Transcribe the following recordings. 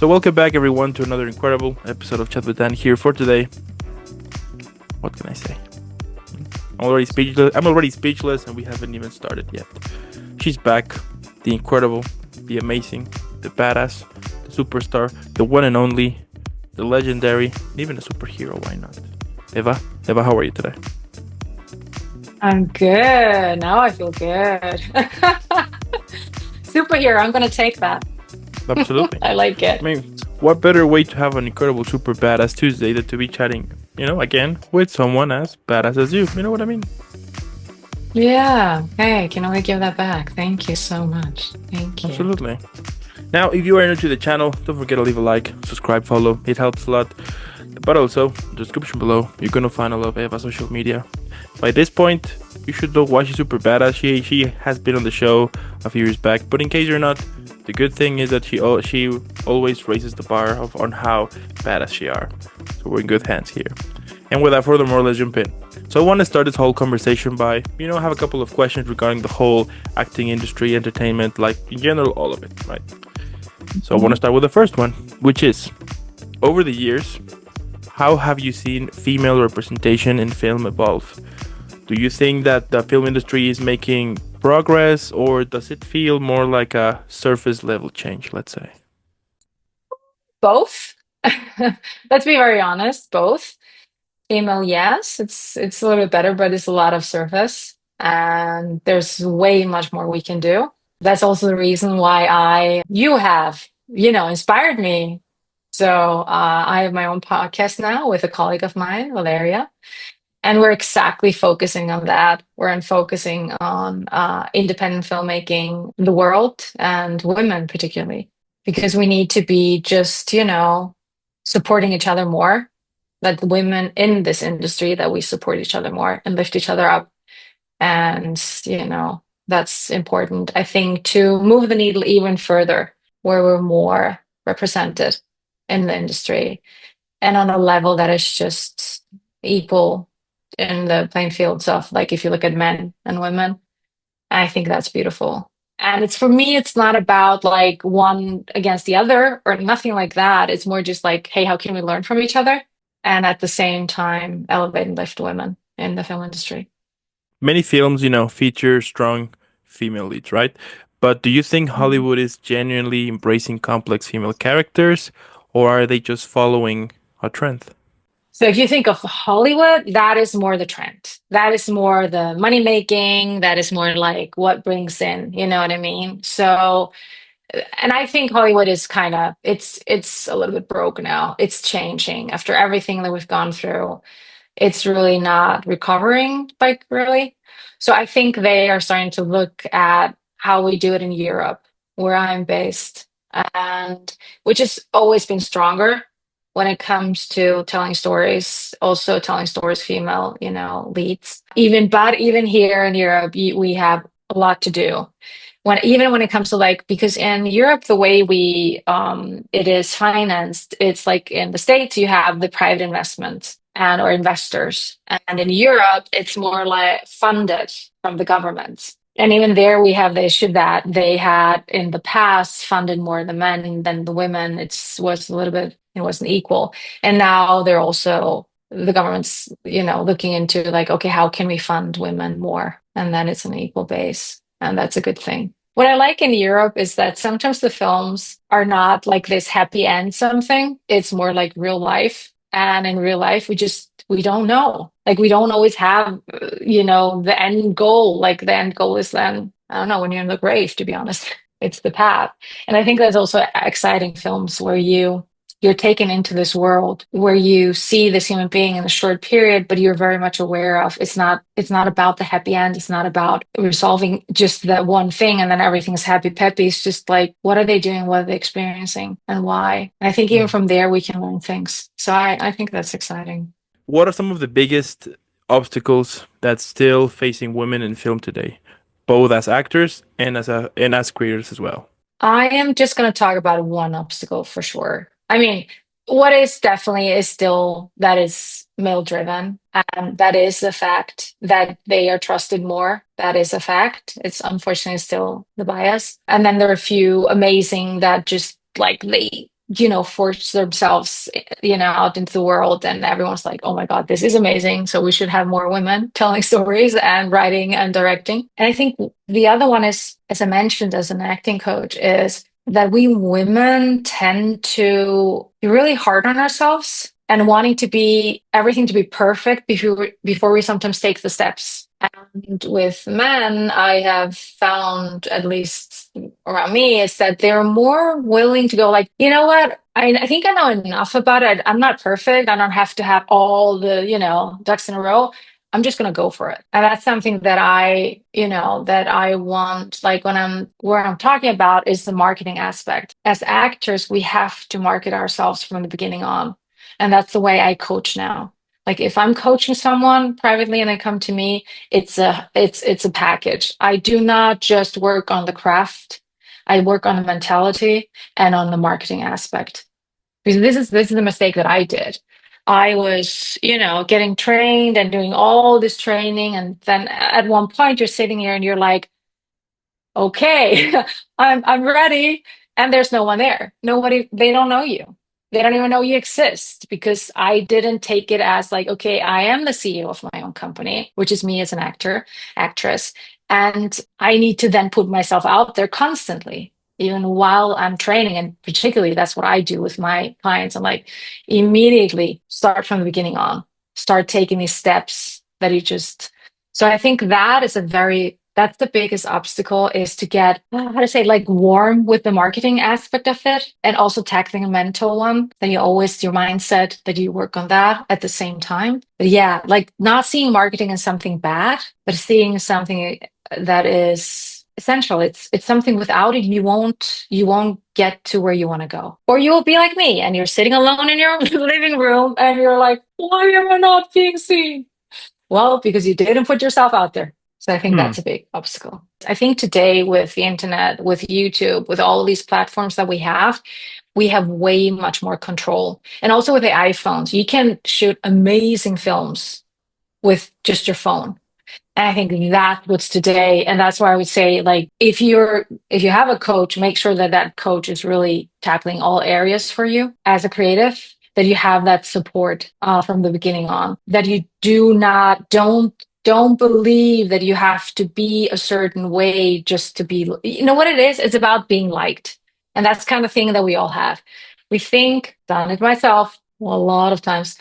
So welcome back everyone to another incredible episode of Chat with Dan here for today. What can I say? I'm already speechless and we haven't even started yet. She's back. The incredible, the amazing, the badass, the superstar, the one and only, the legendary, even a superhero, why not? Eva, how are you today? I'm good. Now I feel good. Superhero, I'm gonna take that. Absolutely. I like I it. mean, what better way to have an incredible super badass Tuesday than to be chatting, again, with someone as badass as you. You know what I mean? Yeah. Hey, can only give that back. Thank you so much. Thank you. Absolutely. Now, if you are new to the channel, don't forget to leave a like, subscribe, follow. It helps a lot. But also, in the description below, you're gonna find all of Eva's social media. By this point, you should know why she's super badass. She has been on the show a few years back. But in case you're not, the good thing is that she always raises the bar on how badass she are. So we're in good hands here. And without further ado, let's jump in. So I want to start this whole conversation by, have a couple of questions regarding the whole acting industry, entertainment, like in general, all of it, right? So I want to start with the first one, which is, over the years, how have you seen female representation in film evolve? Do you think that the film industry is making progress, or does it feel more like a surface level change, let's say? Both. Let's be very honest. Both. Female, yes, it's a little bit better, but it's a lot of surface, and there's way much more we can do. That's also the reason why you have, inspired me. So I have my own podcast now with a colleague of mine, Valeria. And we're exactly focusing on that. Focusing on independent filmmaking in the world and women particularly, because we need to be just, supporting each other more. That the women in this industry, that we support each other more and lift each other up. And, that's important, I think, to move the needle even further, where we're more represented in the industry and on a level that is just equal in the playing fields of, like, if you look at men and women. I think that's beautiful. And it's, for me, it's not about like one against the other or nothing like that. It's more just like, hey, how can we learn from each other? And at the same time, elevate and lift women in the film industry. Many films, feature strong female leads, right? But do you think Mhm. Hollywood is genuinely embracing complex female characters, or are they just following a trend? So if you think of Hollywood, that is more the trend. That is more the money making. That is more like what brings in, you know what I mean? So, and I think Hollywood is kind of, it's a little bit broke now. It's changing after everything that we've gone through. It's really not recovering, like, really. So I think they are starting to look at how we do it in Europe, where I'm based, and which has always been stronger when it comes to telling stories, also telling stories female, leads. But even here in Europe, we have a lot to do. Even when it comes to, like, because in Europe the way we it is financed, it's like in the States you have the private investment and or investors, and in Europe it's more like funded from the government. And even there we have the issue that they had in the past funded more the men than the women. Was a little bit, it wasn't equal. And now they're also, the government's, looking into, like, okay, how can we fund women more, and then it's an equal base, and that's a good thing. What I like in Europe is that sometimes the films are not like this happy end something. It's more like real life. And in real life, we don't know. Like, we don't always have, the end goal. Like, the end goal is then, I don't know, when you're in the grave, to be honest. It's the path. And I think that's also exciting films where you're taken into this world where you see this human being in a short period, but you're very much aware of, it's not about the happy end. It's not about resolving just that one thing and then everything's happy peppy. It's just like, what are they doing? What are they experiencing and why? And I think even Mm. from there we can learn things. So I think that's exciting. What are some of the biggest obstacles that's still facing women in film today, both as actors and as creators as well? I am just going to talk about one obstacle for sure. I mean, what is definitely is still that is male driven. And that is the fact that they are trusted more. That is a fact. It's unfortunately still the bias. And then there are a few amazing that just, like, force themselves, out into the world, and everyone's like, oh my God, this is amazing. So we should have more women telling stories and writing and directing. And I think the other one is, as I mentioned, as an acting coach, is that we women tend to be really hard on ourselves and wanting to be everything to be perfect before we sometimes take the steps. And with men, I have found, at least around me, is that they're more willing to go like, you know what? I think I know enough about it. I'm not perfect. I don't have to have all the, ducks in a row. I'm just going to go for it. And that's something that I want, like where I'm talking about is the marketing aspect. As actors, we have to market ourselves from the beginning on. And that's the way I coach now. Like if I'm coaching someone privately and they come to me, it's a package. I do not just work on the craft. I work on the mentality and on the marketing aspect. Because this is the mistake that I did. I was, getting trained and doing all this training, and then at one point you're sitting here and you're like, okay, I'm ready, and there's no one there. Nobody, they don't know you. They don't even know you exist, because I didn't take it as like, okay, I am the CEO of my own company, which is me as an actress, and I need to then put myself out there constantly, even while I'm training. And particularly that's what I do with my clients. I'm like, immediately start from the beginning on, start taking these steps that you just, so I think that's the biggest obstacle, is to get, how to say, like warm with the marketing aspect of it, and also tackling a mental one. Then your mindset, that you work on that at the same time. But yeah, like not seeing marketing as something bad, but seeing something that is essential. It's something, without it, you won't get to where you want to go. Or you will be like me and you're sitting alone in your living room and you're like, why am I not being seen? Well, because you didn't put yourself out there. So I think Hmm. that's a big obstacle. I think today, with the internet, with YouTube, with all of these platforms that we have way much more control. And also with the iPhones, you can shoot amazing films with just your phone. And I think that's what's today. And that's why I would say, like, if you have a coach, make sure that that coach is really tackling all areas for you as a creative, that you have that support from the beginning on, that you don't believe that you have to be a certain way just to be, what it is? It's about being liked. And that's kind of thing that we all have. We think, done it myself, well, a lot of times,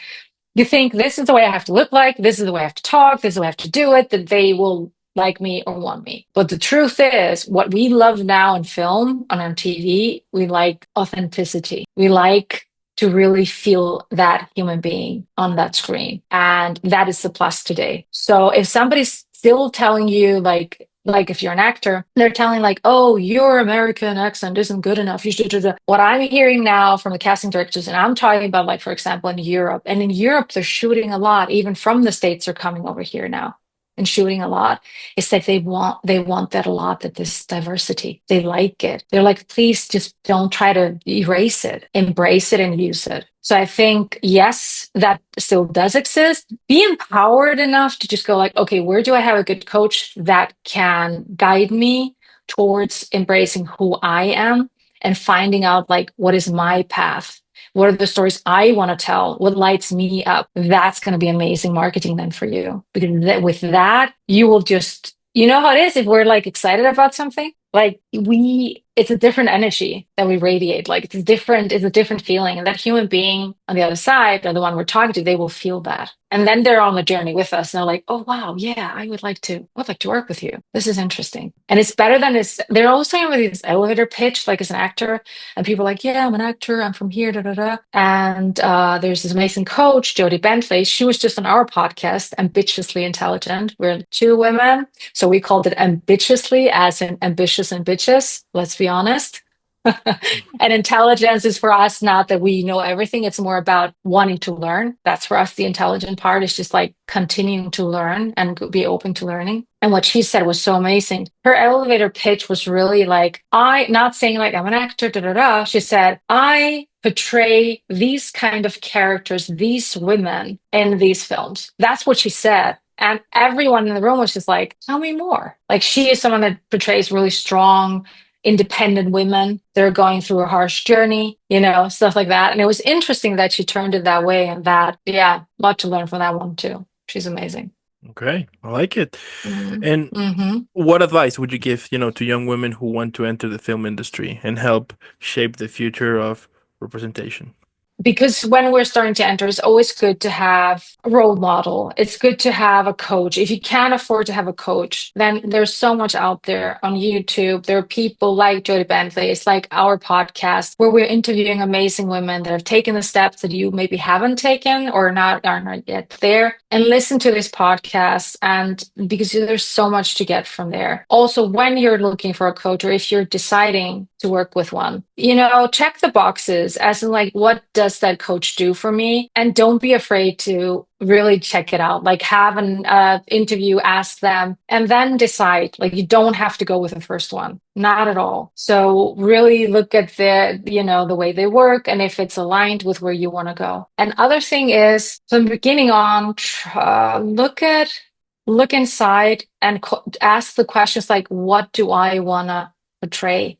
you think this is the way I have to look like, this is the way I have to talk, this is the way I have to do it, that they will like me or want me. But the truth is, what we love now in film, on TV, we like authenticity. We like to really feel that human being on that screen. And that is the plus today. So if somebody's still telling you, like if you're an actor, they're telling like, oh, your American accent isn't good enough. You should do that. What I'm hearing now from the casting directors, and I'm talking about, like, for example, in Europe, and in Europe, they're shooting a lot, even from the States are coming over here now and shooting a lot, is that they want that a lot, that this diversity, they like it. They're like, please just don't try to erase it, embrace it and use it. So I think, yes, that still does exist. Be empowered enough to just go like, okay, where do I have a good coach that can guide me towards embracing who I am and finding out, like, what is my path? What are the stories I want to tell? What lights me up? That's going to be amazing marketing then for you. Because with that, you will just, you know how it is if we're like excited about something? Like it's a different energy that we radiate. Like it's a different feeling. And that human being on the other side, or the one we're talking to, they will feel that. And then they're on the journey with us. And they're like, oh wow, yeah, I would like to work with you. This is interesting. And it's better than this. They're always talking about this elevator pitch, like as an actor. And people are like, yeah, I'm an actor. I'm from here, da da da. And there's this amazing coach, Jodie Bentley. She was just on our podcast, Ambitiously Intelligent. We're two women. So we called it ambitiously, as in ambitious and bitches. Let's be honest. And intelligence is for us not that we know everything. It's more about wanting to learn. That's for us. The intelligent part is just like continuing to learn and be open to learning. And what she said was so amazing. Her elevator pitch was really like, not saying like I'm an actor, da da da. She said, I portray these kind of characters, these women in these films. That's what she said. And everyone in the room was just like, tell me more. Like, she is someone that portrays really strong, independent women that are going through a harsh journey, stuff like that. And it was interesting that she turned it that way, and that, yeah, a lot to learn from that one too. She's amazing. Okay, I like it. And Mm-hmm. what advice would you give, to young women who want to enter the film industry and help shape the future of representation? Because when we're starting to enter, it's always good to have a role model. It's good to have a coach. If you can't afford to have a coach, then there's so much out there on YouTube. There are people like Jodie Bentley. It's like our podcast where we're interviewing amazing women that have taken the steps that you maybe haven't taken or are not yet there. And listen to this podcast, and because there's so much to get from there. Also, when you're looking for a coach, or if you're deciding to work with one, check the boxes as in like, what does that coach do for me? And don't be afraid to really check it out. Like, have an interview, ask them, and then decide. Like, you don't have to go with the first one, not at all. So really look at the way they work, and if it's aligned with where you want to go. And other thing is, from the beginning on, look inside and ask the questions like, what do I want to portray?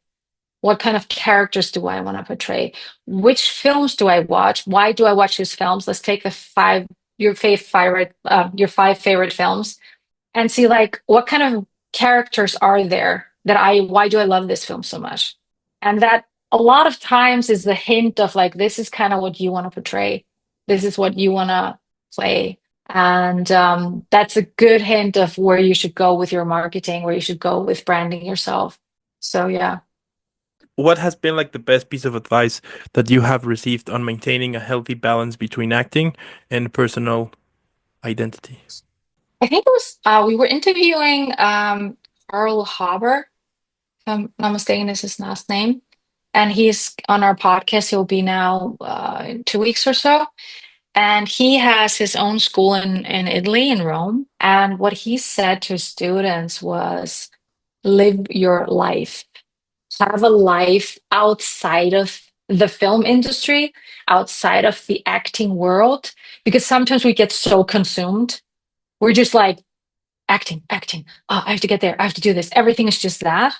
What kind of characters do I want to portray? Which films do I watch? Why do I watch these films? Let's take your five favorite films, and see like, what kind of characters are there why do I love this film so much? And that a lot of times is the hint of like, this is kind of what you want to portray. This is what you want to play. And that's a good hint of where you should go with your marketing, where you should go with branding yourself. So yeah. What has been like the best piece of advice that you have received on maintaining a healthy balance between acting and personal identity? I think it was we were interviewing Carl Haber, if I'm not mistaken, is his last name. And he's on our podcast. He'll be now in 2 weeks or so. And he has his own school in Italy, in Rome. And what he said to students was, live your life. Have a life outside of the film industry, outside of the acting world. Because sometimes we get so consumed. We're just like, acting, acting. Oh, I have to get there. I have to do this. Everything is just that.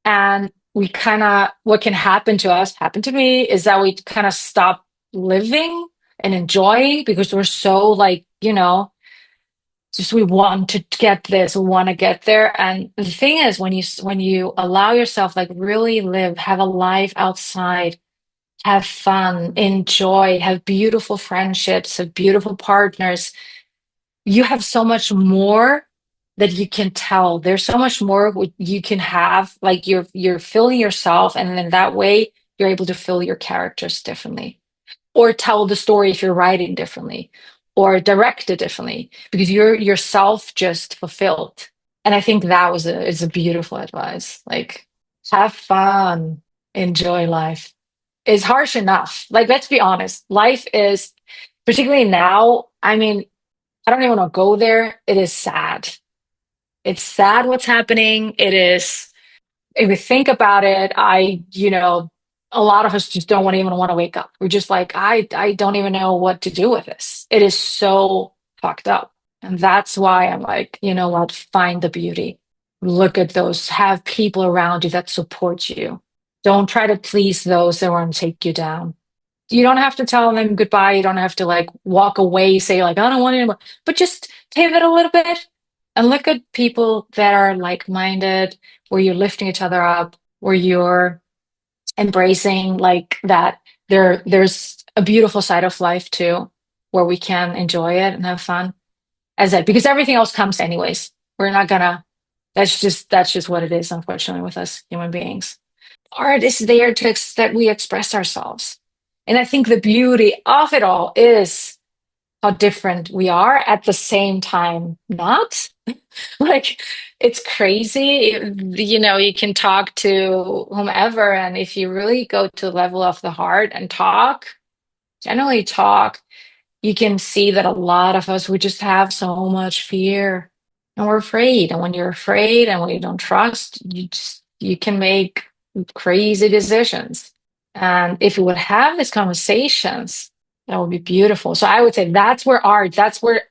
And what can happen to us, happened to me, is that we kind of stop living and enjoying because we're so like, just we want to get this, we want to get there. And the thing is, when you allow yourself like really live, have a life outside, have fun, enjoy, have beautiful friendships, have beautiful partners, you have so much more that you can tell. There's so much more you can have. Like, you're filling yourself, and then that way you're able to fill your characters differently, or tell the story if you're writing differently, or direct it differently, because you're yourself just fulfilled. And I think that is a beautiful advice. Like, have fun, enjoy life. It's harsh enough. Like, let's be honest. Life is, particularly now, I mean, I don't even want to go there. It is sad. It's sad what's happening. It is, if we think about it, a lot of us just don't even want to wake up. We're just like, I don't even know what to do with this. It is so fucked up. And that's why I'm like, you know what? Find the beauty. Look at those, have people around you that support you. Don't try to please those that want to take you down. You don't have to tell them goodbye. You don't have to like walk away, say like, I don't want anymore, but just pivot a little bit and look at people that are like-minded, where you're lifting each other up, where you're embracing like that. There's a beautiful side of life too, where we can enjoy it and have fun as it, because everything else comes anyways. We're not gonna, that's just what it is, unfortunately, with us human beings. Art is there that we express ourselves. And I think the beauty of it all is how different we are, at the same time not. Like, it's crazy. You can talk to whomever, and if you really go to the level of the heart and generally talk, you can see that a lot of us, we just have so much fear, and we're afraid. And when you're afraid and when you don't trust, you can make crazy decisions. And if we would have these conversations, that would be beautiful. So I would say that's where art,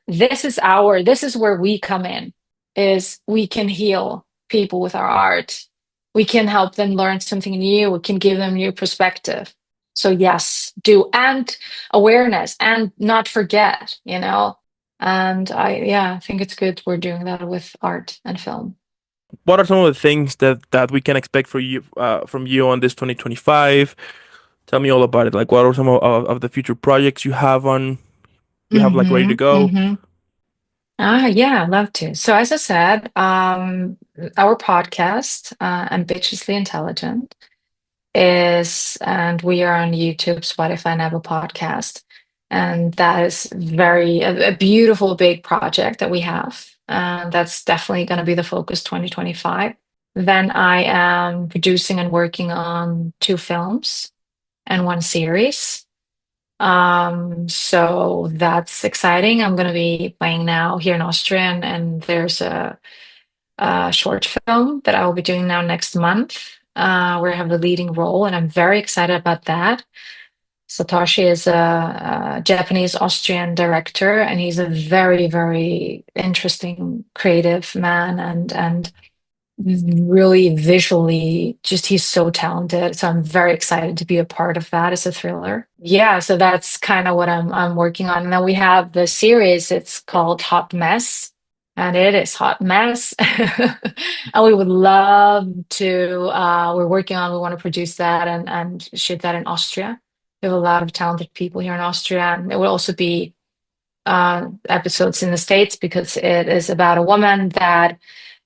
this is where we come in, is we can heal people with our art. we can help them learn something new. We can give them new perspective. So yes, do, and awareness, and not forget, you know. And I think it's good we're doing that with art and film. What are some of the things that we can expect for you from you on this 2025? Tell me all about it. Like, what are some of the future projects you have like ready to Mm-hmm. go? Mm-hmm. Yeah, I'd love to. So as I said, our podcast, Ambitiously Intelligent, and we are on YouTube, Spotify, and Apple Podcast. And that is a beautiful big project that we have. And that's definitely going to be the focus 2025. Then I am producing and working on two films and one series. So that's exciting. I'm going to be playing now here in Austria, and there's a short film that I will be doing now next month, where I have the leading role, and I'm very excited about that. Satoshi is a Japanese Austrian director, and he's a very, very interesting, creative man, and really visually, just he's so talented. So I'm very excited to be a part of that as a thriller. Yeah, so that's kind of what I'm working on. And then we have the series, it's called Hot Mess. And it is hot mess. And we would love to, we're working on, we want to produce that and shoot that in Austria. We have a lot of talented people here in Austria. And it will also be episodes in the States, because it is about a woman that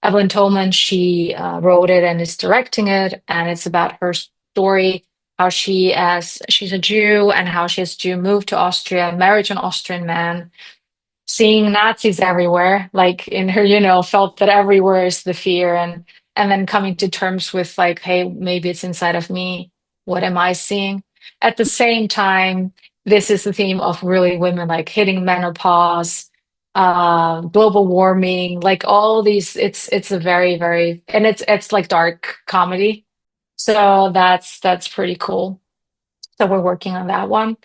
Evelyn Tolman, she wrote it and is directing it. And it's about her story, how she, as she's a Jew, and how she as a Jew moved to Austria, married to an Austrian man, seeing Nazis everywhere, like in her, felt that everywhere is the fear, and then coming to terms with like, hey, maybe it's inside of me. What am I seeing? At the same time, this is the theme of really women like hitting menopause, global warming, like all these. It's a very, very, and it's like dark comedy. So that's pretty cool. So we're working on that one.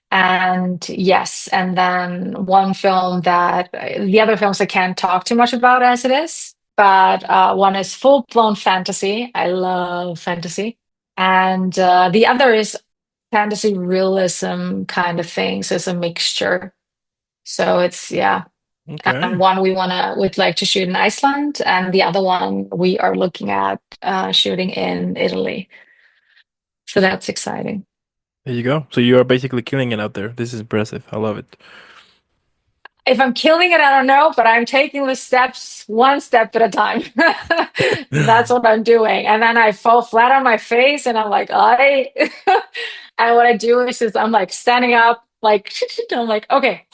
And yes, and then one film that the other films I can't talk too much about as it is, but one is full-blown fantasy. I love fantasy. And the other is fantasy realism kind of thing. So it's a mixture. So it's, yeah. And Okay. one we'd like to shoot in Iceland, and the other one we are looking at shooting in Italy. So that's exciting. There you go. So you are basically killing it out there. This is impressive. I love it. If I'm killing it, I don't know, but I'm taking the steps one step at a time. That's what I'm doing. And then I fall flat on my face and I'm like, I and what I do is just I'm like standing up, like I'm like, okay,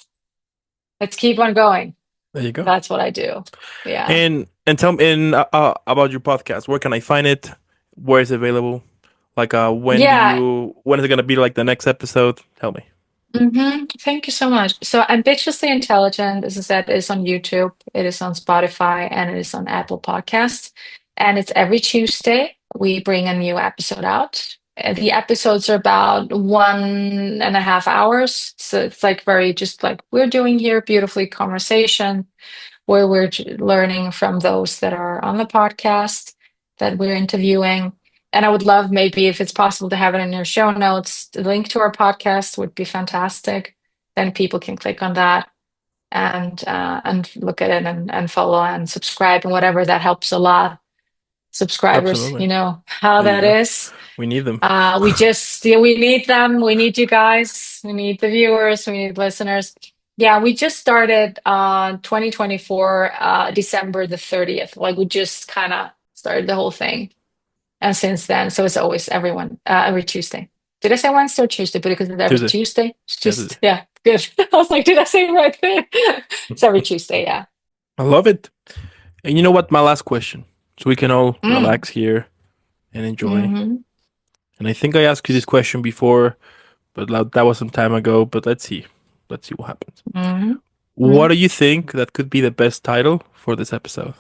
let's keep on going. There you go. That's what I do. Yeah. And tell me about your podcast. Where can I find it? Where is it available? Like Yeah. when is it gonna be like the next episode? Tell me. Thank you so much. So Ambitiously Intelligent, as I said, is on YouTube, it is on Spotify, and it is on Apple Podcasts. And it's every Tuesday we bring a new episode out. The episodes are about 1.5 hours. So it's like very just like we're doing here, beautifully conversation, where we're learning from those that are on the podcast that we're interviewing. And I would love, maybe if it's possible, to have it in your show notes. The link to our podcast would be fantastic. Then people can click on that and look at it and follow and subscribe and whatever. That helps a lot. Subscribers, Absolutely. you know how There you that go. is. We need them. We need them. We need you guys. We need the viewers. We need listeners. Yeah, we just started 2024, December the 30th. Like we just kind of started the whole thing. And since then, so it's always every Tuesday. Did I say Wednesday or Tuesday? But because it's every Tuesday. Tuesday, it's Yeah, Tuesday. just, yeah, good. I was like, did I say the right thing? It's every Tuesday, yeah. I love it. And you know what? My last question, so we can all Mm. relax here and enjoy. Hmm. And I think I asked you this question before, but that was some time ago. But let's see. Let's see what happens. Hmm. What do you think that could be the best title for this episode?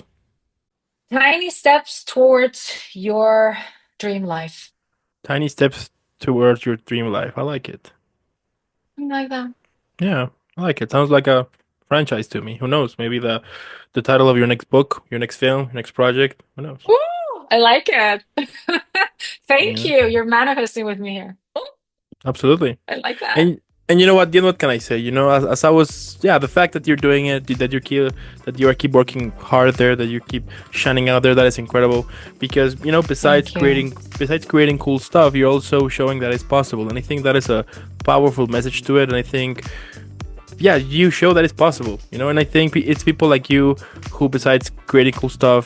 Tiny steps towards your dream life. Tiny steps towards your dream life. I like it. Something like that. Yeah, I like it. Sounds like a franchise to me. Who knows? Maybe the title of your next book, your next film, your next project. Who knows? Woo! I like it. Thank Yeah, you. You're manifesting with me here. absolutely. I like that. And you know what? You know what can I say? You know, as I was, yeah, the fact that you're doing it, that you are keep working hard there, that you keep shining out there, that is incredible. Because you know, Thank you. besides creating cool stuff, you're also showing that it's possible, and I think that is a powerful message to it. And I think, yeah, you show that it's possible. You know, and I think it's people like you who, besides creating cool stuff,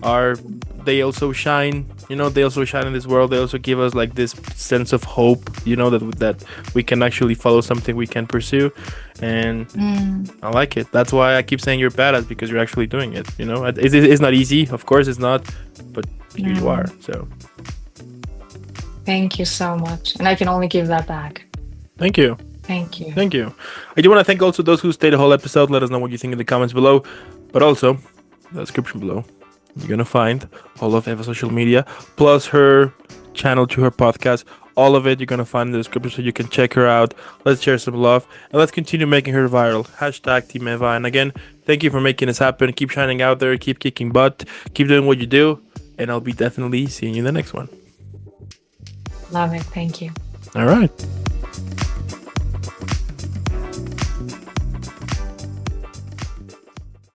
are they also shine. You know, they also shine in this world. They also give us like this sense of hope. You know that we can actually follow something we can pursue, and Mm, I like it. That's why I keep saying you're badass because you're actually doing it. You know, it's not easy. Of course, it's not, but here you are. mm. So Thank you so much. And I can only give that back. thank you. Thank you. Thank you. I do want to thank also those who stayed the whole episode. Let us know what you think in the comments below. But also, the description below, you're going to find all of Eva's social media, plus her channel to her podcast. All of it you're going to find in the description so you can check her out. Let's share some love. And let's continue making her viral. Hashtag Team Eva. And again, thank you for making this happen. Keep shining out there. Keep kicking butt. Keep doing what you do. And I'll be definitely seeing you in the next one. Love it. Thank you. All right.